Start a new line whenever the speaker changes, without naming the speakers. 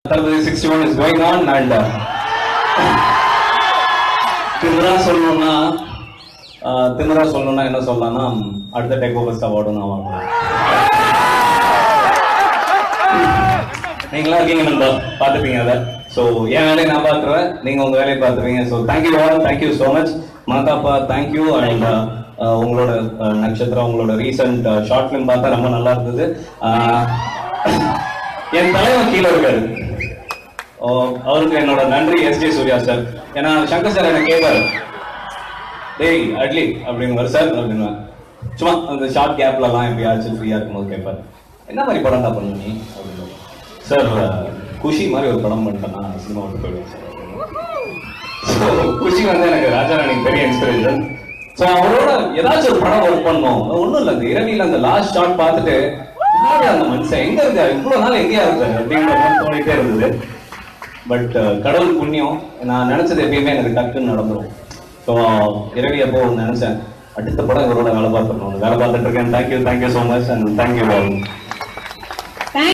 Thalapathy 61 is going on and திமிரா சொல்லணும்னா என்ன சொல்லலாம்னா அடுத்த டேக் ஓவர்ஸ் அவார்டு நான் வாங்குவேன். நீங்களா இருக்கீங்க நண்பா, பார்த்துப்பீங்க அதை. ஸோ என் வேலையை நான் பார்த்துருவேன், நீங்கள் உங்கள் வேலையை பார்த்துருவீங்க. So thank you all, thank you so much. மாதாப்பா தேங்க்யூ. அண்ட் உங்களோட நட்சத்திரம், உங்களோட ரீசெண்ட் ஷார்ட் ஃபிலிம் பார்த்தா ரொம்ப நல்லா இருந்தது. என் தலைவன் கீழே இருக்காரு, அவருக்கு என்னோட நன்றி. SJ Suryah sir. ஏன்னா சங்கர் சார் என்ன கேட்பாரு, டேய் அட்லி அப்படின்னு சார் அப்படின்னு சும்மா அந்த ஷார்ட் கேப்லலாம் எப்படியாச்சும் ஃப்ரீயாக இருக்கும்போது கேட்பாரு, என்ன மாதிரி படம் தான் பண்ணுவீங்க அப்படின்னு. சார் குஷி மாதிரி ஒரு படம் பண்ணிட்டேன்னா சினிமா விட்டு போயிடுவேன் சார். ஸோ குஷி வந்து எனக்கு ராஜாராணிக்கு பெரிய இன்ஸ்பிரேஷன். ஸோ அவரோட ஏதாச்சும் ஒரு படம் ஒர்க் பண்ணோம். ஒன்றும் இல்லை, அந்த இரவியில் அந்த லாஸ்ட் ஷாட் பார்த்துட்டு அந்த மனுஷன் எங்கே இருக்கா, இவ்வளோ நாள் எங்கேயா இருக்காரு அப்படின்ற மாதிரி தோணிட்டே இருந்தது. பட் கடவுள் புண்ணியம், நான் நினச்சது எப்பயுமே எனக்கு டக்குன்னு நடந்துடும். ஸோ இரவி அப்போ நினச்சேன் அடுத்த படம் இவரோட வேலை பார்த்துருக்கணும், வேலை பார்த்துட்டு இருக்கேன். Thank you so much and thank you.